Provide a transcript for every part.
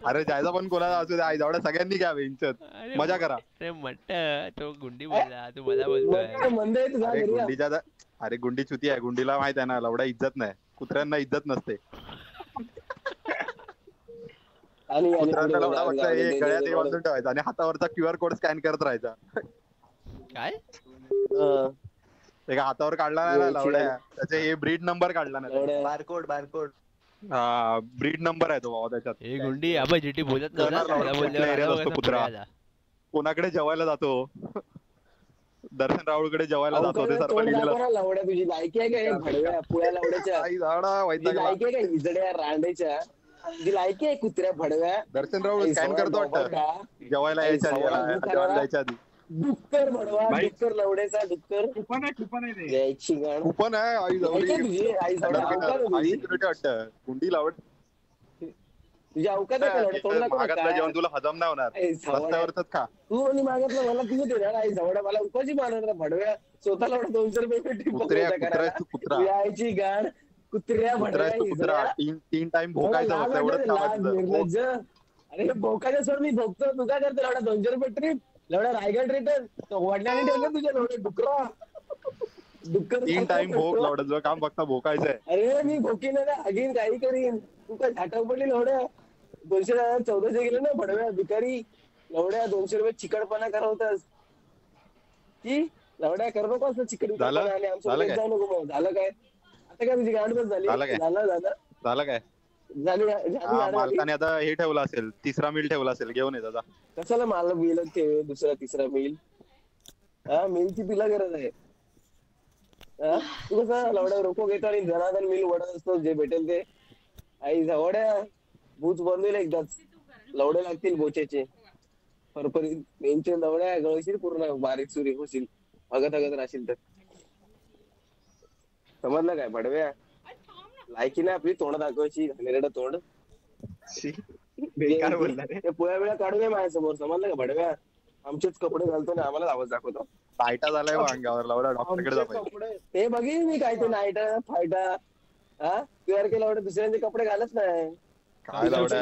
अरे जायचा पण कोणाला असू द्या, आई जावड्या सगळ्यांनी घ्यावे इंचत मजा करा. अरे म्हट तो गुंडी बोलला तू मला बोलतोय. मंद आहे तुझा अरे घरी या. गुंडीच्या अरे गुंडी चुती आहे, गुंडीला माहित आहे ना लवड्या इज्जत नाही, कुत्र्यांना इज्जत नसते. कुत्र्यांना लवडा फक्त हे गळ्यात हे बांधून ठेवायचा आणि हातावरचा QR कोड स्कॅन करत राहायचा. काय एका हातावर काढला नाही ना लवड्या, त्याचे हे ब्रीड नंबर काढला नाही. Barcode barcode. हा ब्रीड नंबर आहे तो बाबा त्याच्यात. हे गुंडी आबा जीटी बोलत नव्हता कुत्रा कोणाकडे जेवायला जातो, दर्शन राहुळकडे जेवायला जातो ते सर्व लिहिलेलं. लवड्या तुझी लायकी आहे का भडव्या पुळ्या लवड्याच्या लायकी आहे का हिजड्या रांडेच्या, तुझी लायकी आहे कुत्र्या भडव्या. दर्शन राहुळ स्कॅन करतो वाटतं जेवायला यायच्या जायच्या आधी. डुक्कर भडवा डुक्कर लवड्याचा डुक्कर यायची गाण कुपन आहे आई तुझी आई वाटतं गुंडी लावड तुझी अवकात आहे का लवड्या तोंड नको मागातलं जेवण तुला हजम नाही होणार, रस्त्यावरच खा तू आणि मागतलं मला तुझं देणार आई जवळ मला उपाशी मारणार भडव्या स्वतःला 200 रुपये यायची गाण कुत्र्या भडव्या. तीन टाइम भोकायचं एवढंच. अरे भोकायचं सोड मी भोगतो, तू काय करतो लवडा 200 रुपये ट्रिप लवडा रायगड रिटर्न वडिलांनी ठेवलं तुझ्या लवडे डुकरा डुक्कर 3 टाइम भोग लवडा तुझं काम फक्त भोकायचंय. अरे मी भोकीन आगीन काही करीन, तू काय झाटाव पडली लवड्या 200 गेले ना भडव्या भिकारी लवड्या 200 रुपये चिकटपणा करवतास की लवड्या कर नको असं चिकटपणा आणि आमचं जाऊ नको. झालं काय आता काय तुझी गांड बस झाली. झालं काय मालकाने आता हे ठेवलं असेल, तिसरा मील ठेवला असेल, घेऊन ये दादा. कशाला मला मिल ठेव दुसरा तिसरा मील, हा मिलची तुला गरज आहे. तू कसं लवड्या रोको घेतो आणि जनादन मिल वडत असतो जे भेटेल ते. आई जवड्या भूत बनवेल एकदाच, लवडे लागतील बोचेचे फरफरीत मेनचे लवड्या गळशील पूर्ण बारीक सुरी होशील अगत राहशील तर. समजलं काय भडव्या लायकी ना आपली तोंड दाखवायची घाणेरडं तोंड. पोळ्या वेळा काढू नये माझ्यासमोर समजलं का भडव्या. आमचेच कपडे घालतो ना आम्हाला आवाज दाखवतो. फायटा झालाय अंगावर लवडा डॉक्टरकडे जातो. ते बघीन मी काय ते नाईट फायटा हा QR के लवडे दुसऱ्यांचे कपडे घालत नाही. काय लवडा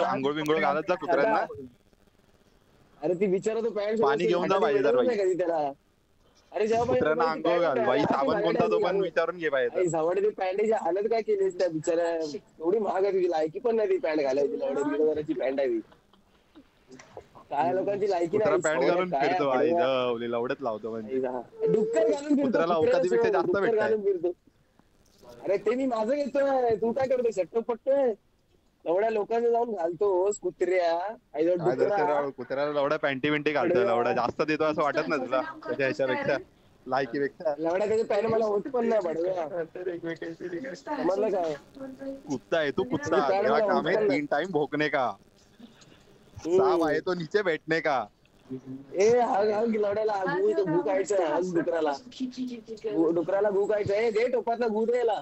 आंघोळ बिंगोळ घालत जा कुत्र्यांना. अरे ती विचारतो पॅन्ट पाणी घेऊन जा पाहिजे कधी त्याला. अरे जेव्हा आंघोळ घाल बाई साबण कोणता तो पण विचारून घे पाहिजे. जवळ ती पॅन्टची हालत काय केलीस त्या बिचाऱ्या, एवढी महाग आहे तुझी लायकी पण नाही ती पॅन्ट घालायची लवड्याची पॅन्ट आहे. काय लोकांची लायकी नाही पॅन्ट घालून फिरतो आई लवडत लावतो म्हणजे डुक्कर घालून फिरतो जास्त भेटतो. अरे ते मी माझं घेतोय, तू काय करतोय सट्ट पट्टोय एवढ्या लोकांना जाऊन घालतोस कुत्र्या. कुत्र्याला लवड्या पॅन्टी बिंटी घालतोय लवड्या जास्त देतो असं वाटत नाही तुला त्याच्या ह्याच्यापेक्षा लायकीपेक्षा. लवड्या त्याचे पॅन्ट मला होत पण नाही भडव्या समजलं काय. कुत्ता आहे तू कुत्ता, तेरा काम है 3 टाइम भोकने का, सांप आहे तो नीचे बैठने का. ए हग लवड्याला गु खायचं हग डुकराला गु खायचं आहे. दे टोपातला गु द्यायला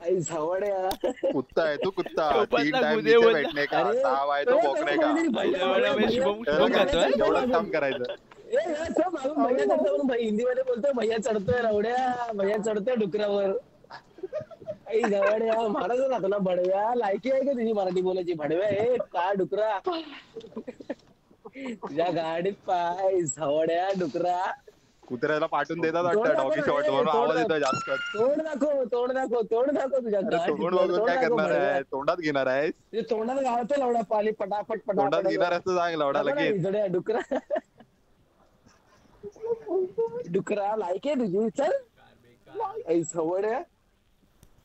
आई झावड्या. कुत्ता है तू कुत्ता, 3 टाइम नीचे बैठने का, सांप आहे तो भोकने का. एवढंच काम करायचं. हिंदी मध्ये बोलतोय भैया चढतोय रवड्या भैया चढतोय डुकरावर. आई झवड्या महाराज राहतो ना भडव्या. लायकी आहे का तुझी मराठी बोलायची भडव्या. हे का डुकरा तुझ्या गाडीत पाय झवड्या डुकरा. कुत्र्याला पाठवून देतात वाटतं डॉगी शॉट म्हणून आवाज येतोय जास्त. तोंड दाखव तुझ्या तोंड काय करणार आहे, तोंडात घेणार आहे तोंडात घालतो लवडा पाली पटापट तोंडात घेणार असं सांग लवडा लगेच. डुकरा डुकरा लायकी आहे तुझी. चल आई झवड्या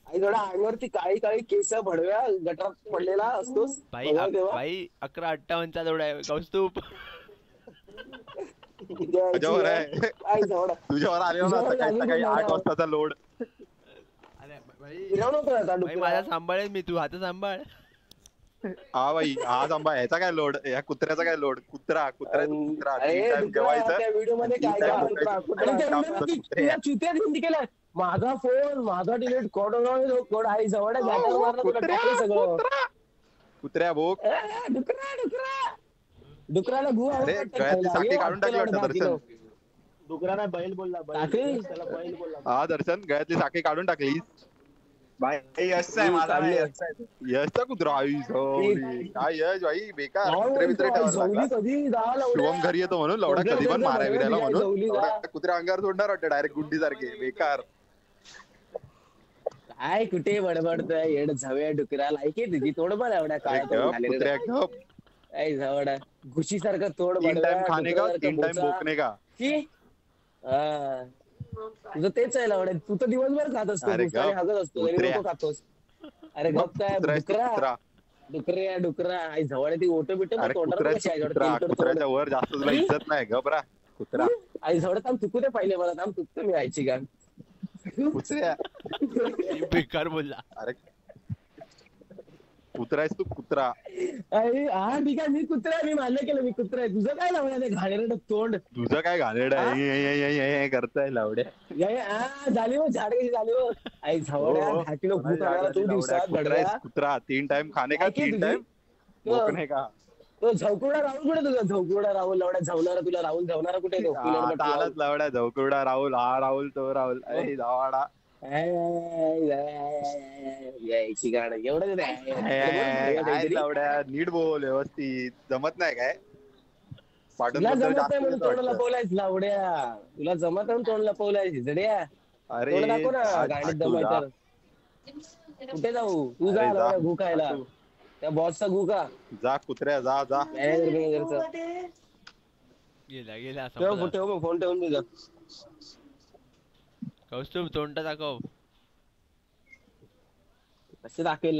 आई थोडा अंगावरती काळी काळी केस भडव्या गटारात पडलेला असतोस. बाई 11:58 तेवढा कौस्तुभ तुझ्यावर आलेला ना काही 8 वाजताचा लोड. माझा सांभाळ मी, तू हात सांभाळ. हा बाई हा सांभाळ. ह्याचा काय लोड, या कुत्र्याचा काय लोड. कुत्रा जेवायचं माझा फोन माझा डिलीट कोड आई जवळ कुत्र्या भोग डुकराला गु साठी काढून टाकली वाटतं दर्शन. डुकराला बैल बोलला हा दर्शन गळ्यातली साखळी काढून टाकली. भाई यशचा आहे माझा भाई यशचा आहे. यशचा कुत्रा आई झवली. काय यश भाई बेकार कुत्रे बित्रे ठेवायला झवली लागला. कधी दहा शुभम लवड्या घरी येतो म्हणून लवडा कधी पण मारा बिरायला म्हणून लवडा कुत्र्या अंगावर सोडणार वाटतं डायरेक्ट गुंडी सारखे बेकार. काय कुठे बडबडतोय येड झव्या डुकराला ऐके तुझी तोड बघ एवढ्या अरे काय गप कुत्र्या गप. काय झवडा घुशी सारखं तोड 3 टाइम बडव्या, खाणे का डुकरासारखं 3 टाइम बोचा. भोकणे का. की हा. तुझं तेच आहे लवड्या तू तर दिवसभर खात असतो अरे भुसाने गप, हागत असतो आणि कुत्र्या. नको खातोस. अरे गप काय कुत्रा आहेस तू, डुकरा कुत्रा. डुकऱ्या डुकरा आई झवड्या ती ओटो बिटो अरे तोंडावर कुत्रा कशी आहे कुत्रा तेलकट तोंड. कुत्र्याच्या वर जास्त तुला इज्जत नाही गबरा कुत्रा. आई झवड्या थांब चुकू दे पहिले मला थांब चुकतो मी आईची गाण. कुत्र्या. बेकार बोलला. अरे कुत्रा आहेस तू कुत्रा. अरे हा ठीक आहे मी कुत्रा आहे, मी मान्य केलं मी कुत्रा आहे. तुझं काय लावणार ते घाणेरडं तोंड. तुझं काय घाणेरडं आहे करताय लावड्या. झाली हो झाड कशी झाली हो आई झवड्या हो, हो. 10 किलो भूक आला तू दिवसात कुत्रा बडव्या. आहेस कुत्रा 3 टाइम खाणे का ऐकी 3 तुझी. टाइम भोकणे का. तो झवकुडा राहुल कुठे तुझा झवकुडा राहुल लवड्या झवणारा तुला राहुल झवणारा कुठे तो आता आलाच लावड्या झवकुडा राहुल हा राहुल तो राहुल ऐ धावाडा. यायची गाणं एवढं काय लावड्या नीट बोल व्यवस्थित जमत नाही काय. पाठून तुला बद्दल जमत जास्त नाही म्हणून देतो तोंड वाटतं. लपवलायस लावड्या तुला जमत म्हणून तोंड लपवलायस हिजड्या. अरे तोंड दाखव ना जा, गाडीत तू दमाय जा. तर कुठे जाऊ तू जा अरे जा. लावड्या घू खायला त्या बॉसचा घू का जा कुत्र्या जा जा. मॅनेजरचा गेला गेला ठेव संपला. ठेव मग फोन ठेवून तुझा कौस्तुभ तोंड दाखव. कसं दाखवेल